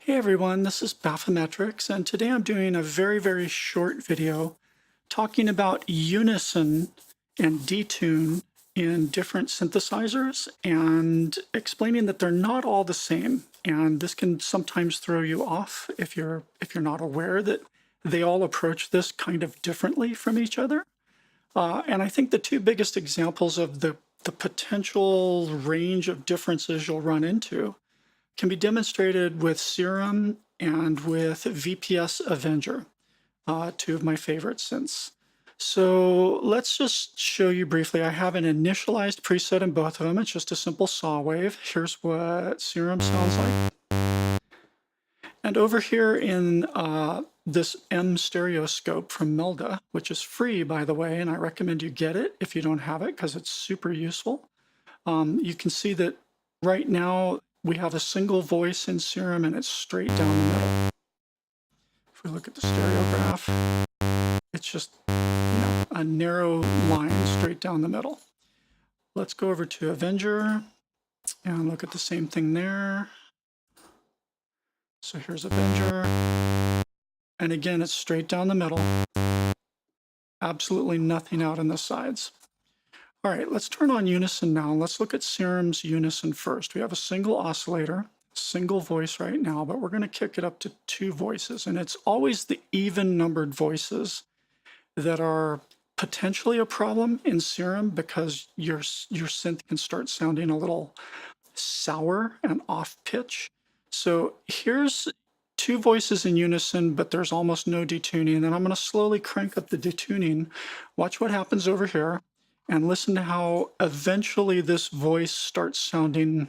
Hey everyone, this is Bathymetrics, and today I'm doing a very short video talking about Unison and Detune in different synthesizers and explaining that they're not all the same. And this can sometimes throw you off if you're not aware that they all approach this kind of differently from each other. And I think the two biggest examples of the potential range of differences you'll run into can be demonstrated with Serum and with VPS-Avenger, two of my favorite synths. So let's just show you briefly. I have an initialized preset in both of them. It's just a simple saw wave. Here's what Serum sounds like. And over here in this M stereoscope from Melda, which is free, by the way, and I recommend you get it if you don't have it because it's super useful. You can see that right now we have a single voice in Serum and it's straight down the middle. If we look at the stereograph, it's just, a narrow line straight down the middle. Let's go over to Avenger and look at the same thing there. So here's Avenger. And again, it's straight down the middle. Absolutely nothing out on the sides. All right, let's turn on Unison now. Let's look at Serum's Unison first. We have a single oscillator, single voice right now, but we're going to kick it up to two voices. And it's always the even numbered voices that are potentially a problem in Serum because your synth can start sounding a little sour and off pitch. So here's two voices in Unison, but there's almost no detuning. And I'm going to slowly crank up the detuning. Watch what happens over here. And listen to how eventually this voice starts sounding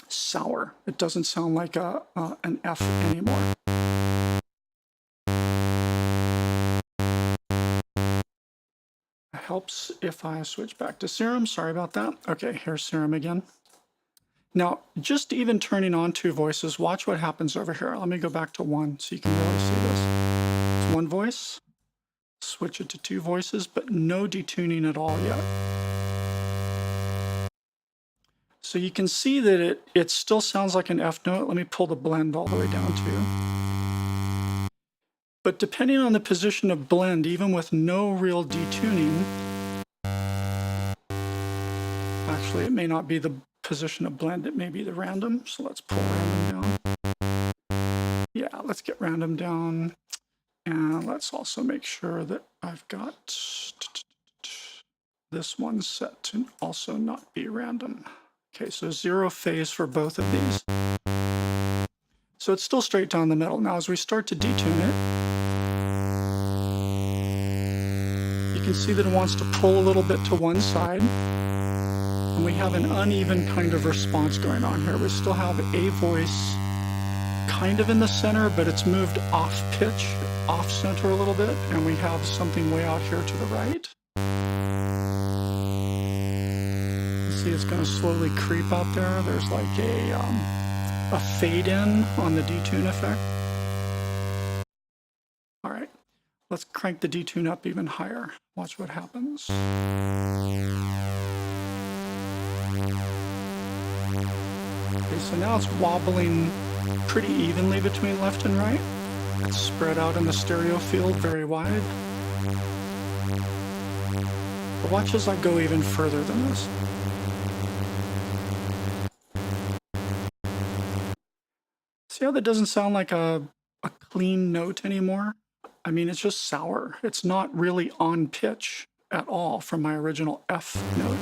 sour. It doesn't sound like an F anymore. It helps if I switch back to Serum. Sorry about that. Okay, here's Serum again. Now, just even turning on two voices, watch what happens over here. Let me go back to one so you can really see this. It's one voice. Switch it to two voices, but no detuning at all yet. So you can see that it still sounds like an F note. Let me pull the blend all the way down too. But depending on the position of blend, even with no real detuning, actually it may not be the position of blend, it may be the random. So let's pull random down. Yeah, let's get random down. And let's also make sure that I've got this one set to also not be random. Okay, so zero phase for both of these. So it's still straight down the middle. Now as we start to detune it, you can see that it wants to pull a little bit to one side. And we have an uneven kind of response going on here. We still have a voice kind of in the center, but it's moved off pitch, off center a little bit, and we have something way out here to the right. See, it's going to slowly creep out there. There's like a fade in on the detune effect. All right, let's crank the detune up even higher. Watch what happens. Okay, so now it's wobbling pretty evenly between left and right. It's spread out in the stereo field very wide. But watch as I go even further than this. See how that doesn't sound like a clean note anymore? I mean, it's just sour. It's not really on pitch at all from my original F note.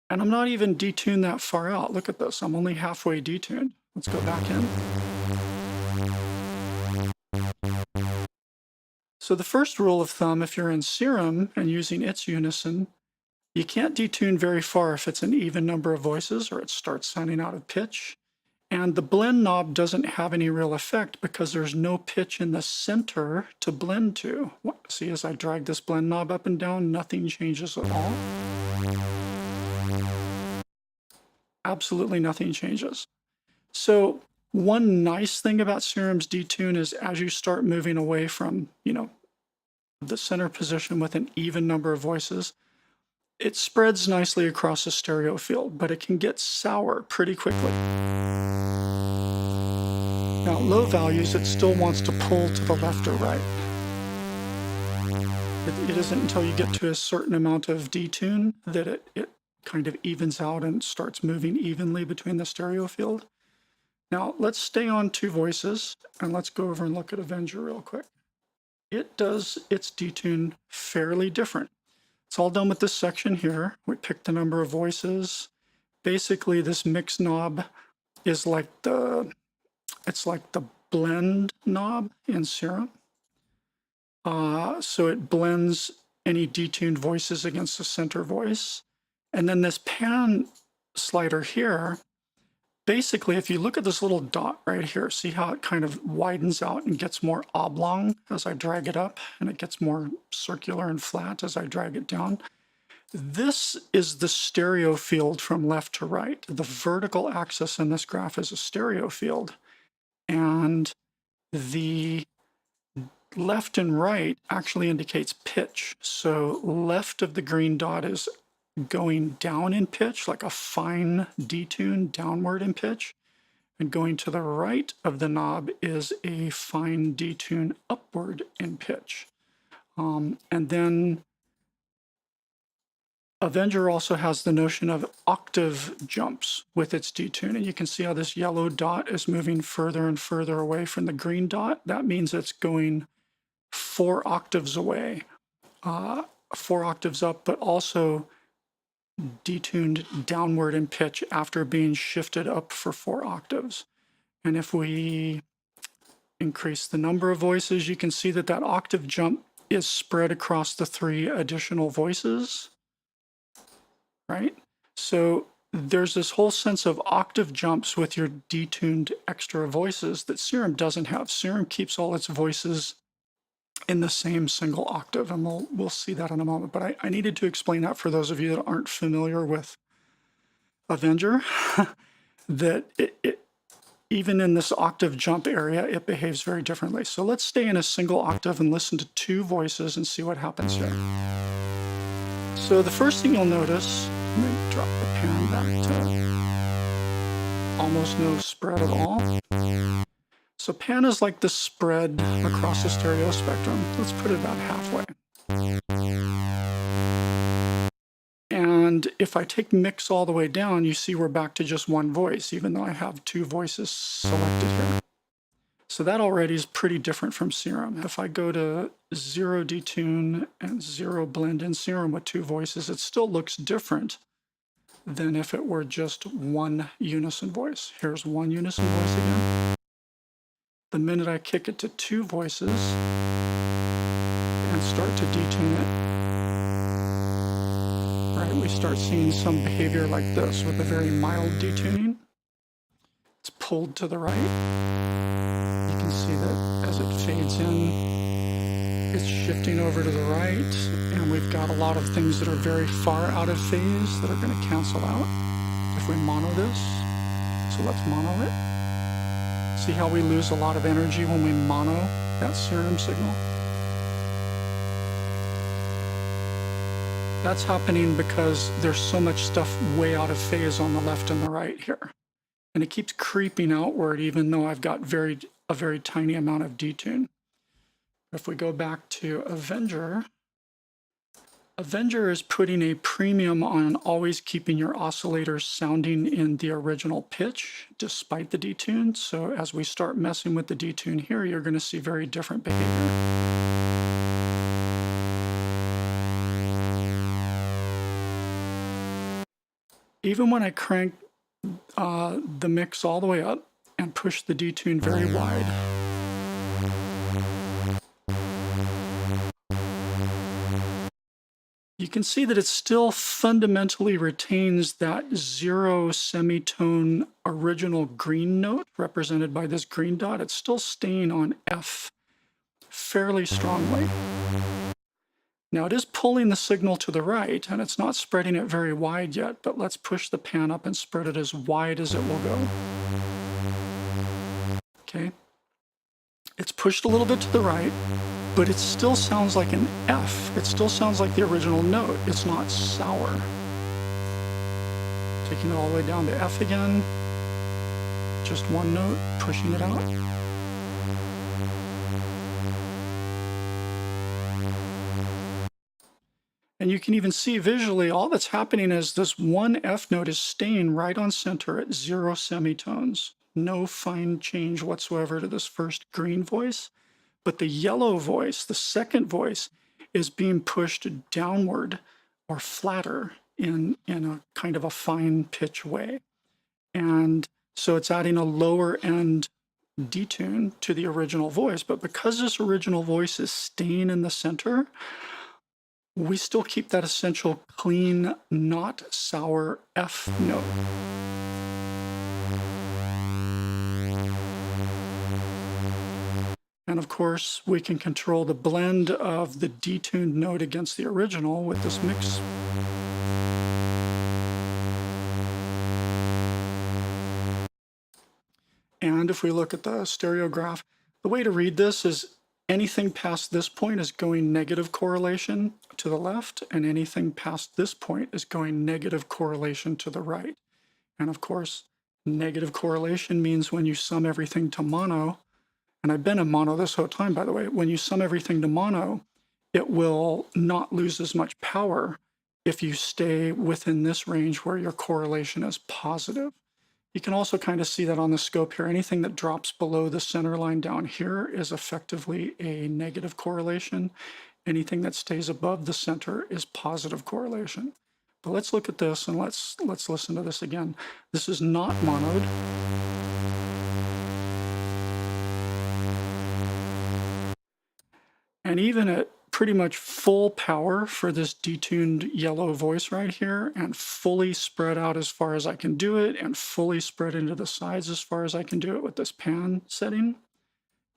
And I'm not even detuned that far out. Look at this, I'm only halfway detuned. Let's go back in. So the first rule of thumb, if you're in Serum and using its Unison, you can't detune very far if it's an even number of voices or it starts sounding out of pitch. And the blend knob doesn't have any real effect because there's no pitch in the center to blend to. See, as I drag this blend knob up and down, nothing changes at all. Absolutely nothing changes. So one nice thing about Serum's detune is as you start moving away from, the center position with an even number of voices, it spreads nicely across the stereo field, but it can get sour pretty quickly. out low values, it still wants to pull to the left or right. It isn't until you get to a certain amount of detune that it kind of evens out and starts moving evenly between the stereo field. Now let's stay on two voices and let's go over and look at Avenger real quick. It does its detune fairly different. It's all done with this section here. We picked the number of voices. Basically, this mix knob is like it's like the blend knob in Serum. So it blends any detuned voices against the center voice. And then this pan slider here, basically, if you look at this little dot right here, see how it kind of widens out and gets more oblong as I drag it up, and it gets more circular and flat as I drag it down. This is the stereo field from left to right. The vertical axis in this graph is a stereo field, and the left and right actually indicates pitch. So left of the green dot is going down in pitch, like a fine detune downward in pitch. And going to the right of the knob is a fine detune upward in pitch. And then Avenger also has the notion of octave jumps with its detune. And you can see how this yellow dot is moving further and further away from the green dot. That means it's going 4 octaves away, 4 octaves up, but also detuned downward in pitch after being shifted up for 4 octaves. And if we increase the number of voices, you can see that that octave jump is spread across the 3 additional voices, right? So there's this whole sense of octave jumps with your detuned extra voices that Serum doesn't have. Serum keeps all its voices in the same single octave, and we'll see that in a moment. But I needed to explain that for those of you that aren't familiar with Avenger, that even in this octave jump area, it behaves very differently. So let's stay in a single octave and listen to 2 voices and see what happens here. So the first thing you'll notice, let me drop the pan back to almost no spread at all. So pan is like the spread across the stereo spectrum. Let's put it about halfway. And if I take mix all the way down, you see we're back to just 1 voice, even though I have 2 voices selected here. So that already is pretty different from Serum. If I go to 0 detune and 0 blend in Serum with 2 voices, it still looks different than if it were just 1 unison voice. Here's 1 unison voice again. The minute I kick it to 2 voices and start to detune it, right, we start seeing some behavior like this with a very mild detuning. It's pulled to the right. You can see that as it fades in, it's shifting over to the right, and we've got a lot of things that are very far out of phase that are going to cancel out if we mono this. So let's mono it. See how we lose a lot of energy when we mono that Serum signal? That's happening because there's so much stuff way out of phase on the left and the right here. And it keeps creeping outward even though I've got a very tiny amount of detune. If we go back to Avenger, Avenger is putting a premium on always keeping your oscillators sounding in the original pitch despite the detune. So as we start messing with the detune here, you're going to see very different behavior. Even when I crank the mix all the way up and push the detune very wide, you can see that it still fundamentally retains that 0 semitone original green note represented by this green dot. It's still staying on F fairly strongly. Now it is pulling the signal to the right, and it's not spreading it very wide yet, but let's push the pan up and spread it as wide as it will go. Okay. It's pushed a little bit to the right, but it still sounds like an F. It still sounds like the original note. It's not sour. Taking it all the way down to F again. just one note, pushing it out. And you can even see visually, all that's happening is this one F note is staying right on center at 0 semitones. No fine change whatsoever to this first green voice. But the yellow voice, the second voice, is being pushed downward or flatter in a kind of a fine pitch way. And so it's adding a lower end detune to the original voice. But because this original voice is staying in the center, we still keep that essential clean, not sour F note. And of course, we can control the blend of the detuned note against the original with this mix. And if we look at the stereograph, the way to read this is anything past this point is going negative correlation to the left, and anything past this point is going negative correlation to the right. And of course, negative correlation means when you sum everything to mono, and I've been in mono this whole time, by the way, when you sum everything to mono, it will not lose as much power if you stay within this range where your correlation is positive. You can also kind of see that on the scope here. Anything that drops below the center line down here is effectively a negative correlation. Anything that stays above the center is positive correlation. But let's look at this and let's listen to this again. This is not monoed. And even at pretty much full power for this detuned yellow voice right here, and fully spread out as far as I can do it, and fully spread into the sides as far as I can do it with this pan setting,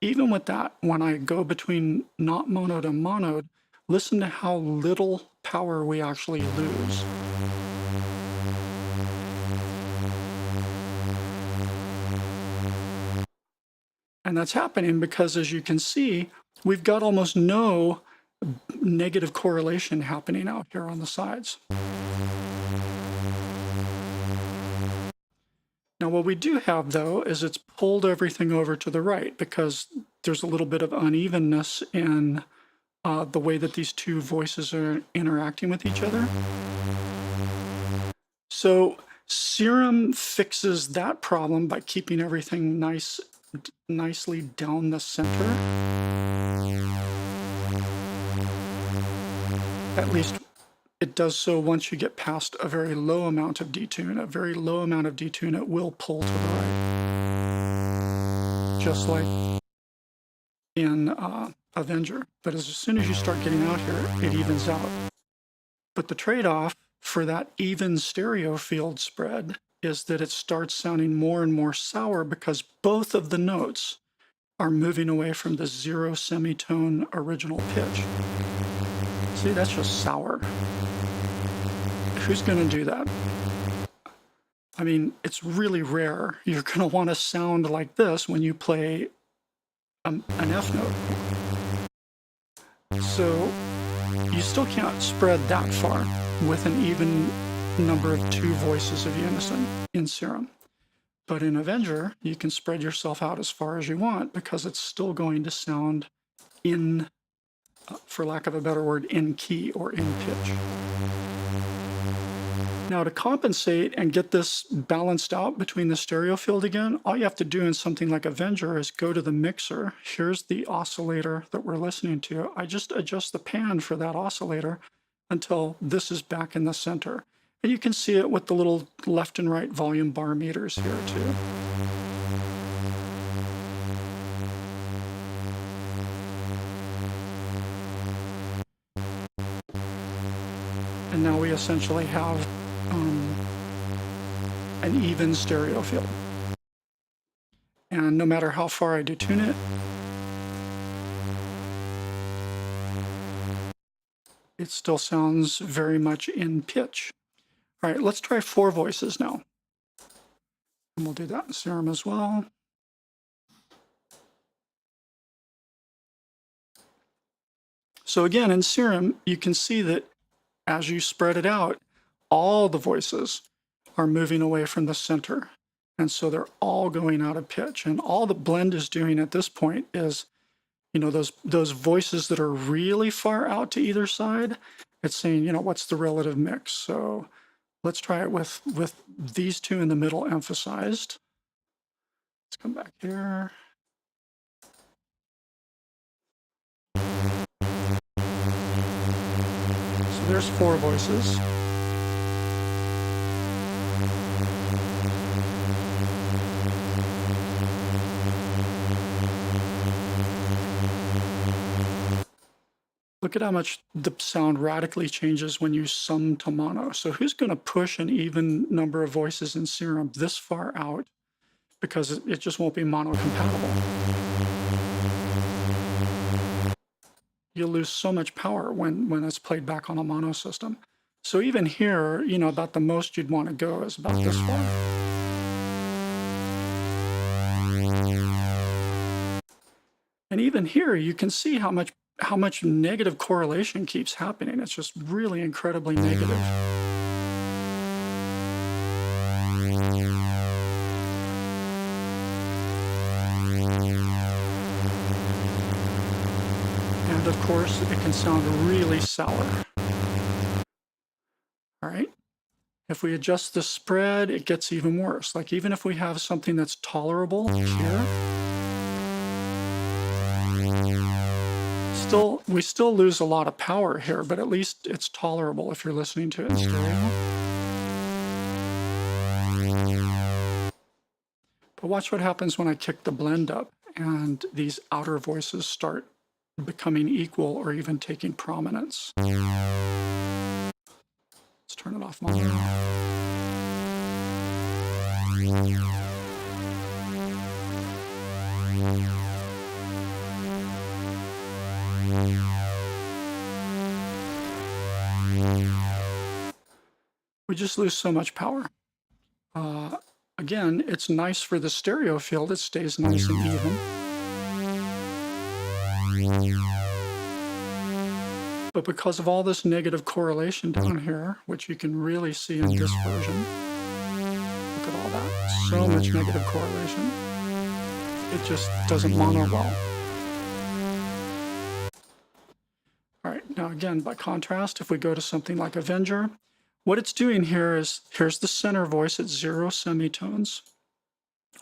even with that, when I go between not monoed and monoed, listen to how little power we actually lose. And that's happening because, as you can see, we've got almost no negative correlation happening out here on the sides. Now what we do have, though, is it's pulled everything over to the right because there's a little bit of unevenness in the way that these two voices are interacting with each other. So Serum fixes that problem by keeping everything nicely down the center. At least it does so once you get past a very low amount of detune. A very low amount of detune, it will pull to the right. Just like in Avenger. But as soon as you start getting out here, it evens out. But the trade-off for that even stereo field spread is that it starts sounding more and more sour because both of the notes are moving away from the 0 semitone original pitch. See, that's just sour. Who's going to do that? I mean, it's really rare. You're going to want to sound like this when you play an F note. So you still can't spread that far with an even number of 2 voices of unison in Serum. But in Avenger, you can spread yourself out as far as you want because it's still going to sound in, for lack of a better word, in key or in pitch. Now to compensate and get this balanced out between the stereo field again, all you have to do in something like Avenger is go to the mixer. Here's the oscillator that we're listening to. I just adjust the pan for that oscillator until this is back in the center. And you can see it with the little left and right volume bar meters here too. And now we essentially have an even stereo field. And no matter how far I detune it, it still sounds very much in pitch. All right, let's try 4 voices now. And we'll do that in Serum as well. So again, in Serum, you can see that as you spread it out, all the voices are moving away from the center. And so they're all going out of pitch. And all the blend is doing at this point is, you know, those voices that are really far out to either side, it's saying, you know, what's the relative mix? So let's try it with these two in the middle emphasized. Let's come back here. So there's 4 voices. Look at how much the sound radically changes when you sum to mono. So who's going to push an even number of voices in Serum this far out? Because it just won't be mono compatible. You'll lose so much power when it's played back on a mono system. So even here, you know, about the most you'd want to go is about this far. And even here, you can see how much negative correlation keeps happening. It's just really incredibly negative. And of course, it can sound really sour. All right. If we adjust the spread, it gets even worse. Like even if we have something that's tolerable here, we still lose a lot of power here, but at least it's tolerable if you're listening to it in stereo. But watch what happens when I kick the blend up and these outer voices start becoming equal or even taking prominence. Let's turn it off mono. We just lose so much power. Again, it's nice for the stereo field. It stays nice and even. But because of all this negative correlation down here, which you can really see in this version, look at all that. So much negative correlation. It just doesn't mono well. All right, now again, by contrast, if we go to something like Avenger, what it's doing here is, here's the center voice at 0 semitones,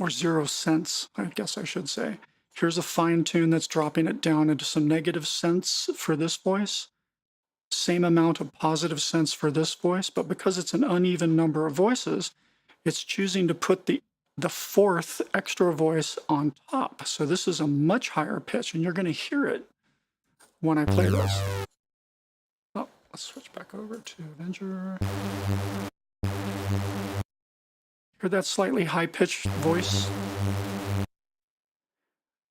or 0 cents, I guess I should say. Here's a fine tune that's dropping it down into some negative cents for this voice. Same amount of positive cents for this voice, but because it's an uneven number of voices, it's choosing to put the 4th extra voice on top. So this is a much higher pitch, and you're going to hear it when I play this. Oh, let's switch back over to Avenger. Hear that slightly high-pitched voice?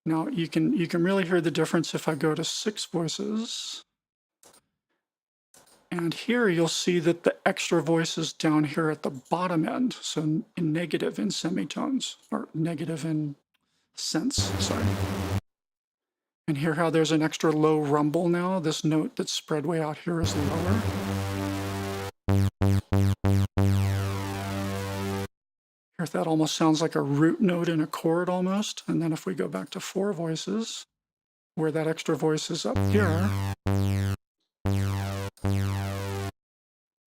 Now you can really hear the difference if I go to 6 voices. And here you'll see that the extra voice is down here at the bottom end, so in negative in semitones, or negative in cents, sorry. And hear how there's an extra low rumble now? This note that's spread way out here is lower. Hear that almost sounds like a root note in a chord almost. And then if we go back to 4 voices, where that extra voice is up here,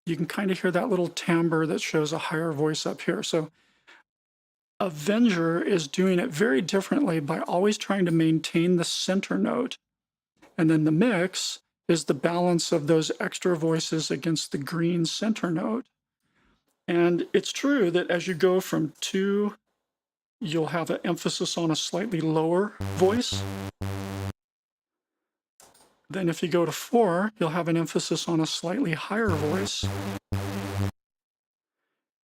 you can kind of hear that little timbre that shows a higher voice up here. So Avenger is doing it very differently by always trying to maintain the center note. And then the mix is the balance of those extra voices against the green center note. And it's true that as you go from 2, you'll have an emphasis on a slightly lower voice. Then if you go to 4, you'll have an emphasis on a slightly higher voice.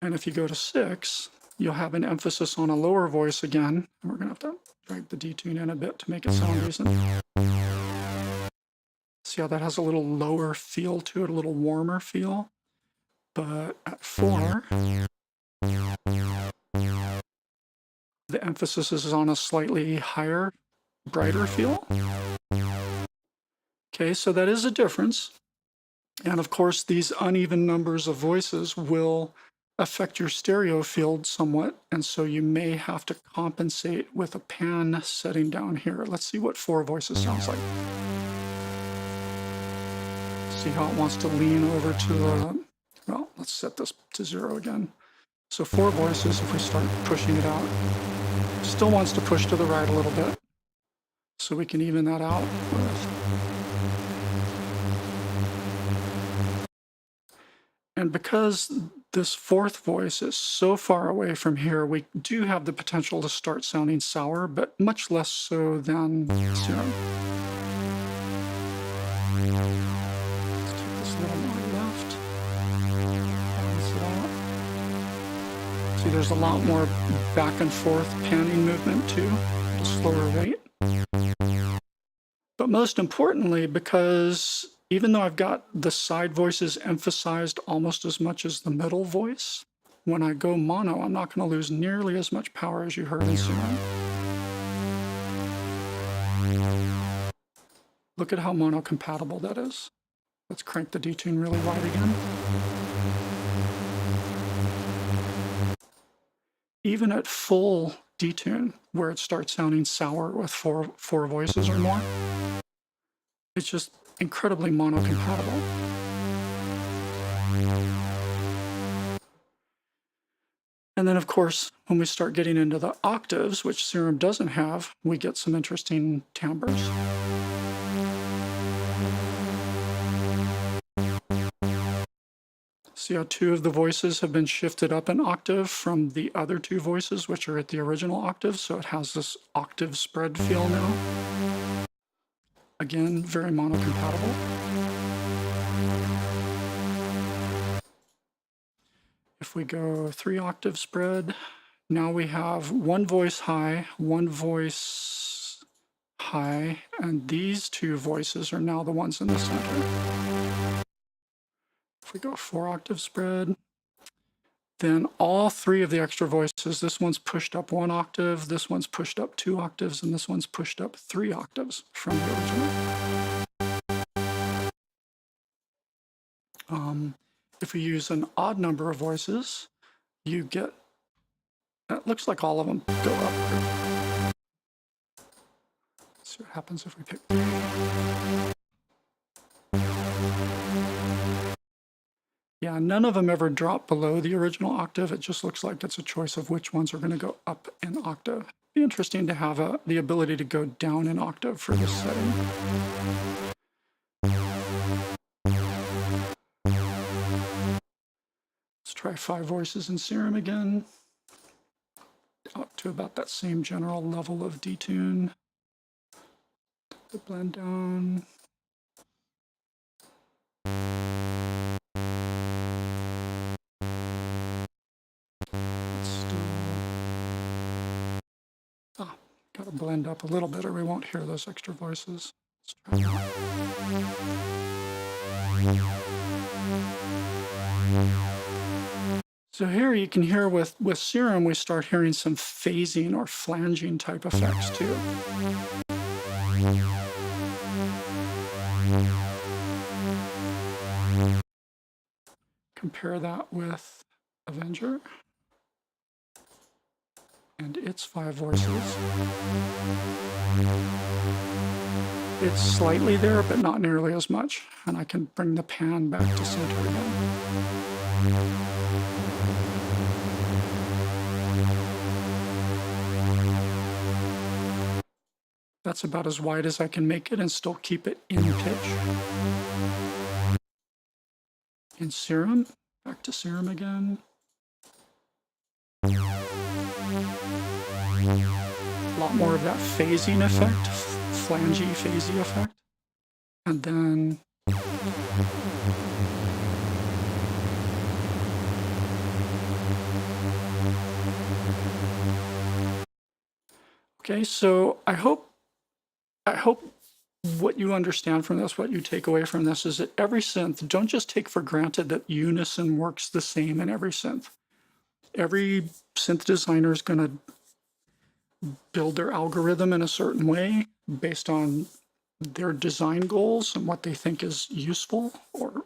And if you go to 6, you'll have an emphasis on a lower voice again. And we're going to have to drag the detune in a bit to make it sound decent. See how that has a little lower feel to it, a little warmer feel? But at 4, the emphasis is on a slightly higher, brighter feel. Okay, so that is a difference. And of course, these uneven numbers of voices will affect your stereo field somewhat, and so you may have to compensate with a pan setting down here. Let's see what 4 voices sounds like. See how it wants to lean over to, well, let's set this to 0 again. So 4 voices, if we start pushing it out, still wants to push to the right a little bit. So we can even that out with. And because this 4th voice is so far away from here, we do have the potential to start sounding sour, but much less so than Serum. Let's take this a little more left. Balance it out. See, there's a lot more back and forth panning movement too, at a slower rate. But most importantly, because even though I've got the side voices emphasized almost as much as the middle voice, when I go mono, I'm not going to lose nearly as much power as you heard in Serum. Look at how mono compatible that is. Let's crank the detune really wide again. Even at full detune, where it starts sounding sour with four voices or more, it's just incredibly mono-compatible. And then, of course, when we start getting into the octaves, which Serum doesn't have, we get some interesting timbres. See how 2 of the voices have been shifted up an octave from the other 2 voices, which are at the original octave, so it has this octave spread feel now. Again, very mono-compatible. If we go 3 octave spread, now we have 1 voice high, 1 voice high, and these 2 voices are now the ones in the center. If we go 4 octave spread, then all 3 of the extra voices, this one's pushed up 1 octave, this one's pushed up 2 octaves, and this one's pushed up 3 octaves from the original. If we use an odd number of voices, you get, it looks like all of them go up. Let's see what happens if we pick 3. Yeah, none of them ever drop below the original octave. It just looks like it's a choice of which ones are going to go up in octave. It'd be interesting to have the ability to go down an octave for this setting. Let's try 5 voices in Serum again. Up to about that same general level of detune. The blend down. Got to blend up a little bit or we won't hear those extra voices. Let's try that. So here you can hear with Serum, we start hearing some phasing or flanging type effects too. Compare that with Avenger and its 5 voices. It's slightly there, but not nearly as much. And I can bring the pan back to center again. That's about as wide as I can make it and still keep it in pitch. In Serum, back to Serum again. A lot more of that phasing effect, flangy, phasey effect. And then okay, so I hope what you understand from this, what you take away from this, is that every synth, don't just take for granted that Unison works the same in every synth. Every synth designer is going to build their algorithm in a certain way based on their design goals and what they think is useful or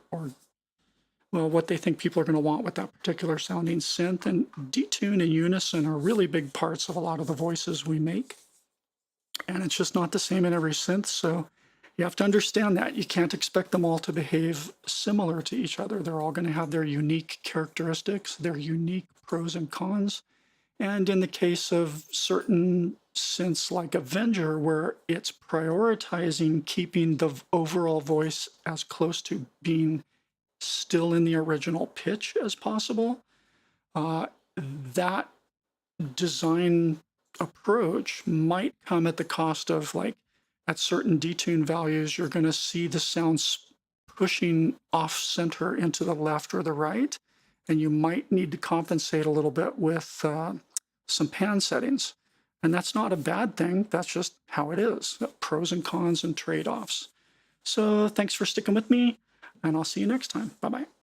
well, what they think people are going to want with that particular sounding synth. And Detune and Unison are really big parts of a lot of the voices we make. And it's just not the same in every synth. So you have to understand that. You can't expect them all to behave similar to each other. They're all going to have their unique characteristics, their unique pros and cons. And in the case of certain synths like Avenger, where it's prioritizing keeping the overall voice as close to being still in the original pitch as possible, that design approach might come at the cost of, like, at certain detune values, you're going to see the sounds pushing off center into the left or the right. And you might need to compensate a little bit with some pan settings. And that's not a bad thing. That's just how it is. Pros and cons and trade-offs. So thanks for sticking with me, and I'll see you next time. Bye-bye.